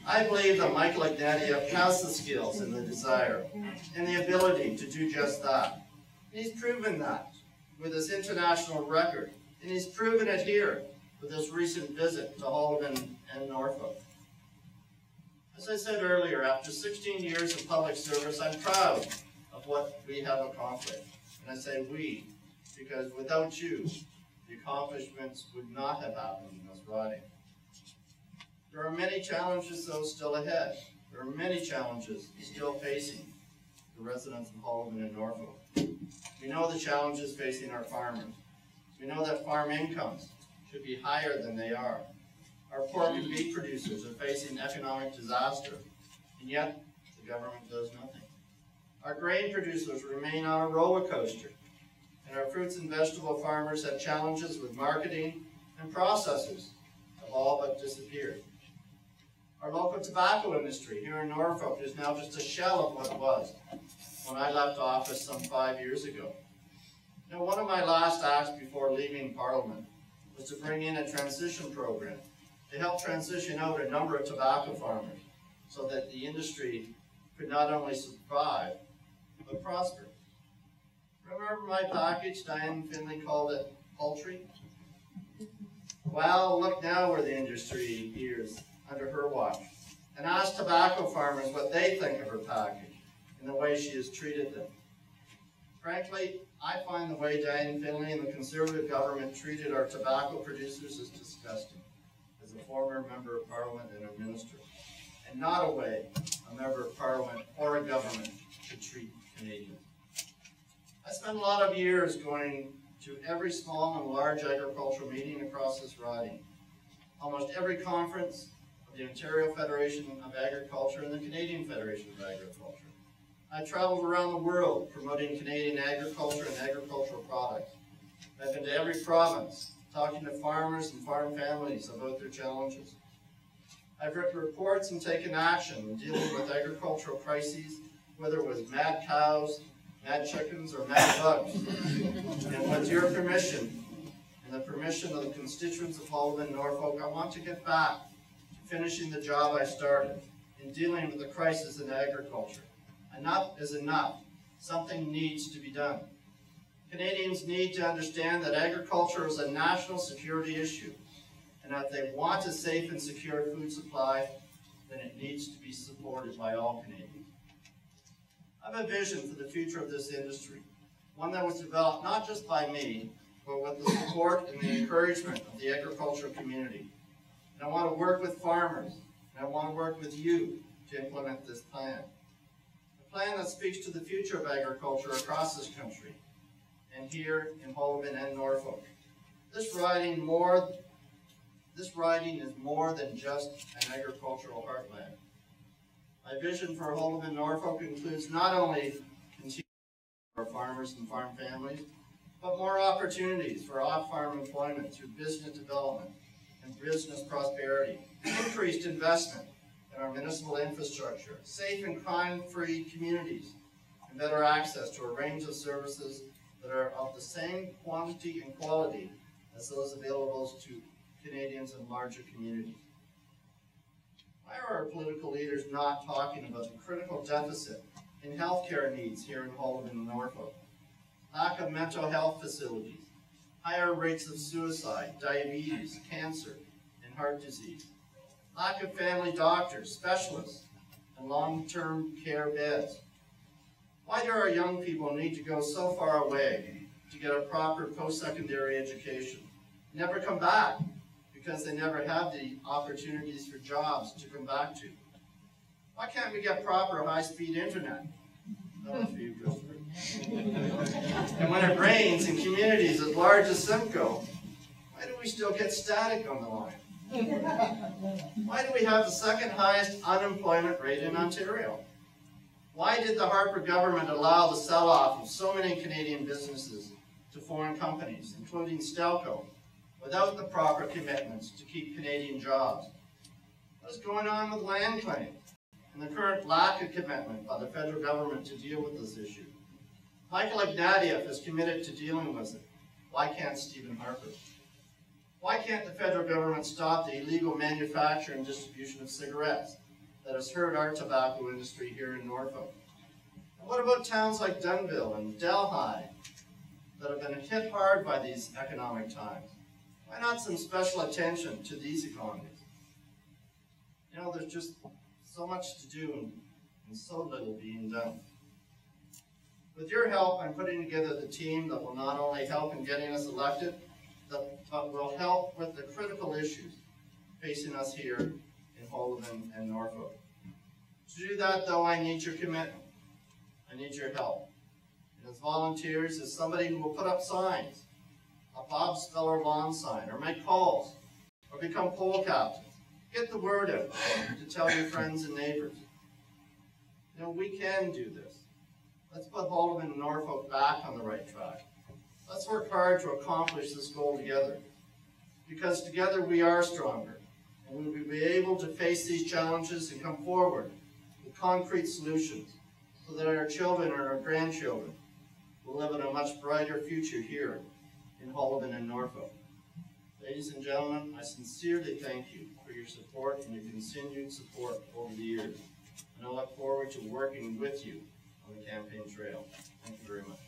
I believe that Michael Ignatieff has the skills and the desire and the ability to do just that. And he's proven that with his international record, and he's proven it here with his recent visit to Haldimand and Norfolk. As I said earlier, after 16 years of public service, I'm proud of what we have accomplished. And I say we, because without you, the accomplishments would not have happened in this riding. There are many challenges, though, still ahead. There are many challenges still facing the residents of Haldimand and Norfolk. We know the challenges facing our farmers. We know that farm incomes should be higher than they are. Our pork and beef producers are facing economic disaster, and yet the government does nothing. Our grain producers remain on a roller coaster, and our fruits and vegetable farmers have challenges with marketing and processors have all but disappeared. Our local tobacco industry here in Norfolk is now just a shell of what it was when I left office some 5 years ago. Now, one of my last acts before leaving Parliament was to bring in a transition program to help transition out a number of tobacco farmers so that the industry could not only survive, but prosper. Remember my package? Diane Finley called it paltry. Well, look now where the industry is under her watch, and ask tobacco farmers what they think of her package and the way she has treated them. Frankly, I find the way Diane Finley and the Conservative government treated our tobacco producers is disgusting, as a former Member of Parliament and a minister, and not a way a Member of Parliament or a government should treat Canadians. I spent a lot of years going to every small and large agricultural meeting across this riding, almost every conference of the Ontario Federation of Agriculture and the Canadian Federation of Agriculture. I traveled around the world promoting Canadian agriculture and agricultural products. I've been to every province, talking to farmers and farm families about their challenges. I've written reports and taken action in dealing with agricultural crises, whether it was mad cows, mad chickens, or mad bugs. And with your permission, and the permission of the constituents of Haldimand and Norfolk, I want to get back to finishing the job I started in dealing with the crisis in agriculture. Enough is enough. Something needs to be done. Canadians need to understand that agriculture is a national security issue, and that if they want a safe and secure food supply, then it needs to be supported by all Canadians. I have a vision for the future of this industry, one that was developed not just by me, but with the support and the encouragement of the agricultural community. And I want to work with farmers, and I want to work with you to implement this plan. A plan that speaks to the future of agriculture across this country, and here in Haldimand and Norfolk. This riding is more than just an agricultural heartland. My vision for Haldimand, Norfolk includes not only continuing for farmers and farm families, but more opportunities for off-farm employment through business development and business prosperity, increased investment in our municipal infrastructure, safe and crime-free communities, and better access to a range of services that are of the same quantity and quality as those available to Canadians in larger communities. Why are our political leaders not talking about the critical deficit in healthcare needs here in Haldimand and Norfolk? Lack of mental health facilities, higher rates of suicide, diabetes, cancer, and heart disease, lack of family doctors, specialists, and long-term care beds. Why do our young people need to go so far away to get a proper post-secondary education, never come back because they never have the opportunities for jobs to come back to? Why can't we get proper high-speed internet? That was for you, Christopher. And when it rains in communities as large as Simcoe, why do we still get static on the line? Why do we have the second highest unemployment rate in Ontario? Why did the Harper government allow the sell-off of so many Canadian businesses to foreign companies, including Stelco, without the proper commitments to keep Canadian jobs? What's going on with land claims and the current lack of commitment by the federal government to deal with this issue? Michael Ignatieff is committed to dealing with it. Why can't Stephen Harper? Why can't the federal government stop the illegal manufacture and distribution of cigarettes that has hurt our tobacco industry here in Norfolk? And what about towns like Dunnville and Delhi that have been hit hard by these economic times? Why not some special attention to these economies? You know, there's just so much to do and so little being done. With your help, I'm putting together the team that will not only help in getting us elected, but will help with the critical issues facing us here in Haldimand and Norfolk. To do that, though, I need your commitment. I need your help. And as volunteers, as somebody who will put up signs, a Bob Speller lawn sign, or make calls, or become poll captains, get the word out to tell your friends and neighbors. You know, we can do this. Let's put Haldimand and Norfolk back on the right track. Let's work hard to accomplish this goal together. Because together we are stronger, and we will be able to face these challenges and come forward with concrete solutions so that our children and our grandchildren will live in a much brighter future here in Haldimand and Norfolk. Ladies and gentlemen, I sincerely thank you for your support and your continued support over the years. And I look forward to working with you on the campaign trail. Thank you very much.